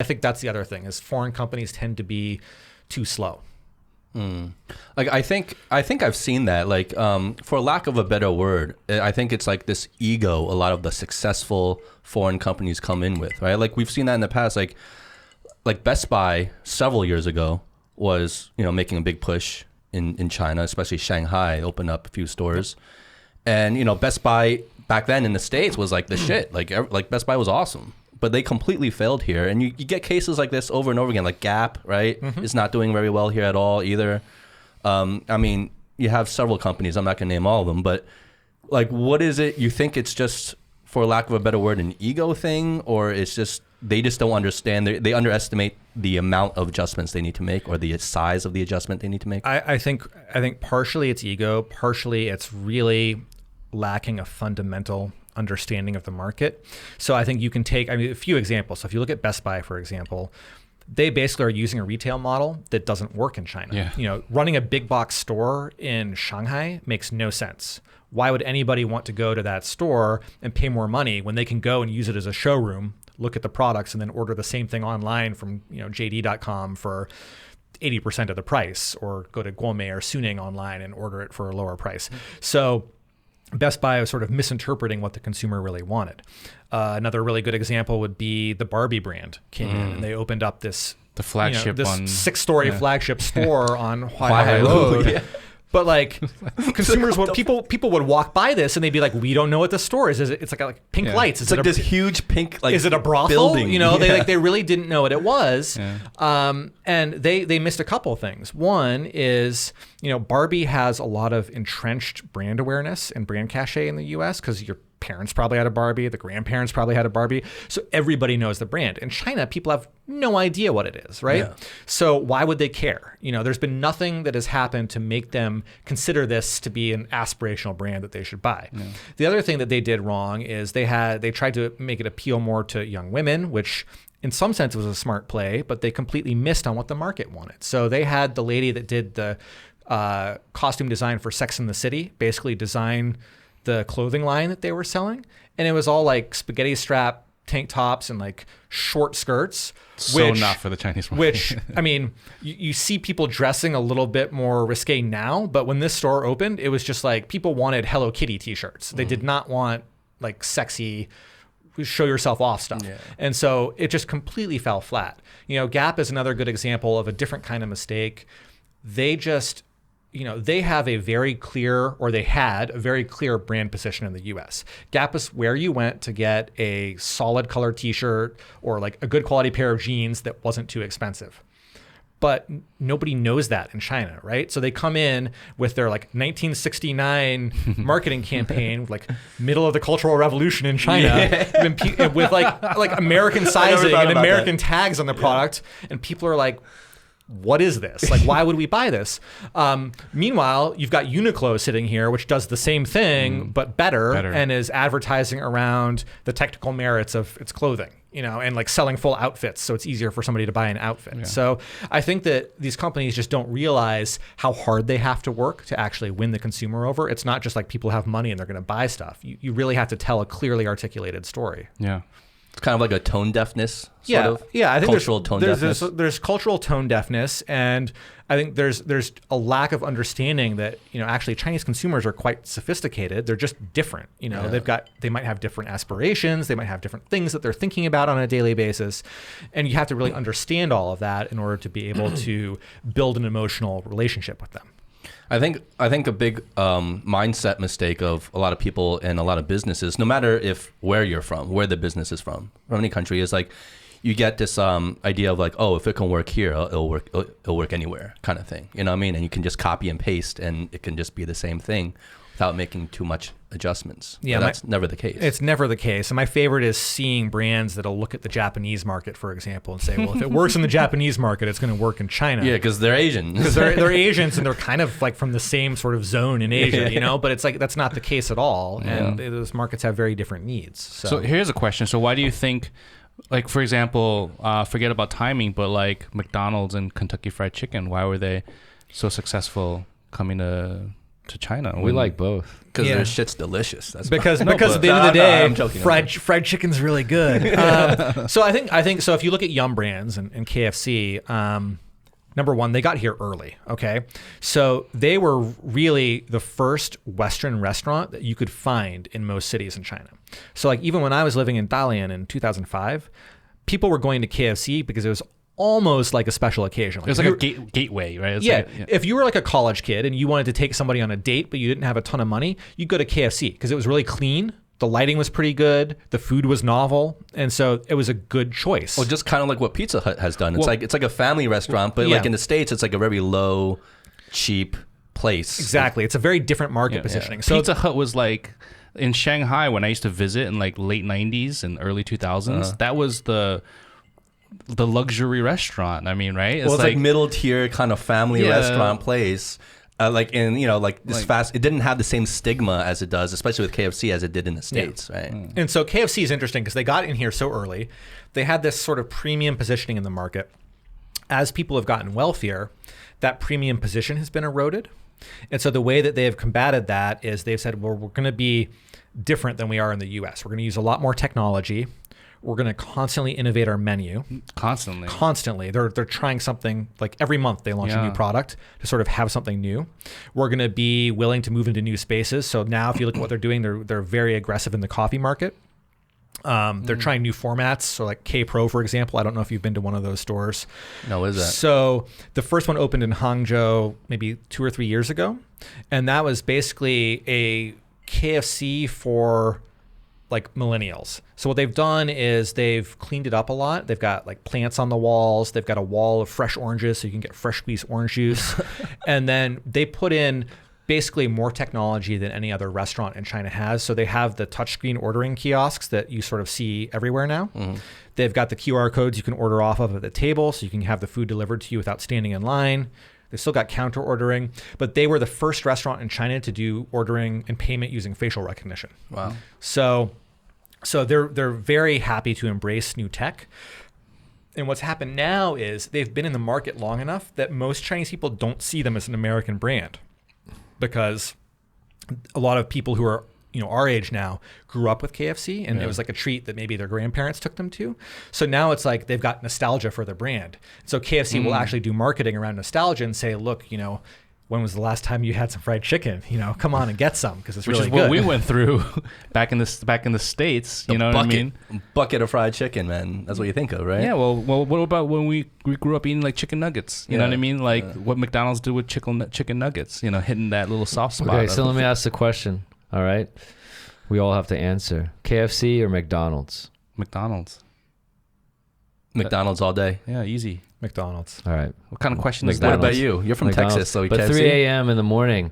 think that's the other thing is foreign companies tend to be too slow. Like I think I've seen that. Like for lack of a better word, I think it's like this ego a lot of the successful foreign companies come in with, right? Like we've seen that in the past. Like Best Buy several years ago was, you know, making a big push in China, especially Shanghai, opened up a few stores. And, you know, Best Buy back then in the States was like the shit. Like Best Buy was awesome. But they completely failed here. And you get cases like this over and over again. Like Gap, right? Is not doing very well here at all either. I mean, you have several companies. I'm not going to name all of them. But like, what is it? You think it's just, for lack of a better word, an ego thing? Or it's just, they just don't understand. They underestimate the amount of adjustments they need to make or the size of the adjustment they need to make? I think partially it's ego. Partially it's really lacking a fundamental understanding of the market. So I think you can take, a few examples. So if you look at Best Buy, for example, they basically are using a retail model that doesn't work in China. Yeah. You know, running a big box store in Shanghai makes no sense. Why would anybody want to go to that store and pay more money when they can go and use it as a showroom, look at the products, and then order the same thing online from, you know, JD.com for 80% of the price, or go to Gourmet or Suning online and order it for a lower price. So Best Buy was sort of misinterpreting what the consumer really wanted. Another really good example would be the Barbie brand came in and they opened up this flagship this on 6-story flagship store on Huaihai Road. Yeah. But like consumers would people would walk by this and they'd be like, we don't know what the store is. It's like pink lights. It's like this huge pink is it a brothel? Building. You know, they really didn't know what it was. Yeah. And they missed a couple of things. One is, you know, Barbie has a lot of entrenched brand awareness and brand cachet in the US because your parents probably had a Barbie, the grandparents probably had a Barbie. So everybody knows the brand. In China, people have no idea what it is, right? Yeah. So why would they care? You know, there's been nothing that has happened to make them consider this to be an aspirational brand that they should buy. Yeah. The other thing that they did wrong is they tried to make it appeal more to young women, which in some sense was a smart play, but they completely missed on what the market wanted. So they had the lady that did the costume design for Sex and the City basically design the clothing line that they were selling, and it was all like spaghetti strap tank tops and like short skirts. So not for the Chinese market. Which, I mean, you see people dressing a little bit more risque now, but when this store opened, it was just like people wanted Hello Kitty t-shirts. They did not want like sexy show yourself off stuff. Yeah. And so it just completely fell flat. You know, Gap is another good example of a different kind of mistake. They just, you know, they have a very clear, or they had a very clear brand position in the US. Gap is where you went to get a solid color t-shirt or like a good quality pair of jeans that wasn't too expensive. But nobody knows that in China, right? So they come in with their like 1969 marketing campaign, like middle of the Cultural Revolution in China, with like American sizing and American tags on the product, and people are like, what is this? Like, why would we buy this? Meanwhile, you've got Uniqlo sitting here, which does the same thing, but better, and is advertising around the technical merits of its clothing, you know, and like selling full outfits. So it's easier for somebody to buy an outfit. Yeah. So I think that these companies just don't realize how hard they have to work to actually win the consumer over. It's not just like people have money and they're going to buy stuff. You really have to tell a clearly articulated story. Yeah. It's kind of like a tone deafness, sort of. Yeah, I think cultural tone deafness. There's cultural tone deafness, and I think there's a lack of understanding that, you know, actually Chinese consumers are quite sophisticated. They're just different. You know, they might have different aspirations, they might have different things that they're thinking about on a daily basis, and you have to really understand all of that in order to be able to build an emotional relationship with them. I think a big mindset mistake of a lot of people and a lot of businesses, no matter where you're from, where the business is from any country, is like you get this idea of like, oh, if it can work here, it'll work anywhere, kind of thing. You know what I mean? And you can just copy and paste, and it can just be the same thing without making too much adjustments. Yeah, that's never the case. It's never the case. And my favorite is seeing brands that'll look at the Japanese market, for example, and say, well, if it works in the Japanese market, it's going to work in China. Yeah, because they're Asian. Because they're Asians, and they're kind of like from the same sort of zone in Asia, you know? But it's like, that's not the case at all. And those markets have very different needs. So here's a question. So why do you think, like, for example, forget about timing, but like McDonald's and Kentucky Fried Chicken, why were they so successful coming to to China. We like both. Because Yeah. their shit's delicious. That's because No, because but- at the end of the No, day, I'm joking, fried chicken's really good. So I think so. If you look at Yum Brands and KFC, number one, they got here early. Okay, so they were really the first Western restaurant that you could find in most cities in China. So like even when I was living in Dalian in 2005, people were going to KFC because it was almost like a special occasion. It was if like you a gateway, right? It's yeah, like if you were like a college kid and you wanted to take somebody on a date, but you didn't have a ton of money, you'd go to KFC because it was really clean. The lighting was pretty good. The food was novel. And so it was a good choice. Well, just kind of like what Pizza Hut has done. Well- It's like a family restaurant, but Yeah. like in the States, it's like a very low, cheap place. Exactly. It's a very different market Yeah. positioning. So Pizza Hut was like in Shanghai when I used to visit in like late 90s and early 2000s. That was the luxury restaurant. I mean, right? Well, it's like middle tier kind of family Yeah. restaurant place. Like in like this Like- fast, it didn't have the same stigma as it does, especially with KFC, as it did in the States, right? And so KFC is interesting because they got in here so early. They had this sort of premium positioning in the market. As people have gotten wealthier, that premium position has been eroded. And so the way that they have combated that is they've said, well, we're going to be different than we are in the US. We're going to use a lot more technology. We're going to constantly innovate our menu. Constantly. They're trying something like every month they launch a new Yeah. product to sort of have something new. We're going to be willing to move into new spaces. So now if you look at what they're doing, they're very aggressive in the coffee market. They're trying new formats. So like K Pro, for example, I don't know if you've been to one of those stores. No, what is that? So the first one opened in Hangzhou maybe 2 or 3 years ago. And that was basically a KFC for like millennials. So what they've done is they've cleaned it up a lot. They've got like plants on the walls. They've got a wall of fresh oranges so you can get fresh squeezed orange juice. And then they put in basically more technology than any other restaurant in China has. So they have the touchscreen ordering kiosks that you sort of see everywhere now. They've got the QR codes you can order off of at the table so you can have the food delivered to you without standing in line. They've still got counter ordering, but they were the first restaurant in China to do ordering and payment using facial recognition. Wow. So they're very happy to embrace new tech. And what's happened now is they've been in the market long enough that most Chinese people don't see them as an American brand, because a lot of people who are our age now grew up with KFC, and it was like a treat that maybe their grandparents took them to. So now it's like they've got nostalgia for the brand. So KFC will actually do marketing around nostalgia and say, look, when was the last time you had some fried chicken? Come on and get some because it's Which really is good. what we went through back in the States. You know what I mean? Bucket of fried chicken, man. That's what you think of, right? Yeah. Well, what about when we grew up eating like chicken nuggets? You know what I mean? Like what McDonald's did with chicken nuggets. hitting that little soft spot. Okay, so let me ask the question. All right, we all have to answer: KFC or McDonald's? McDonald's. McDonald's all day. Yeah, easy. McDonald's. All right. What kind of question is What that? about you? You're from McDonald's. Texas, so But KFC. 3 a.m. in the morning,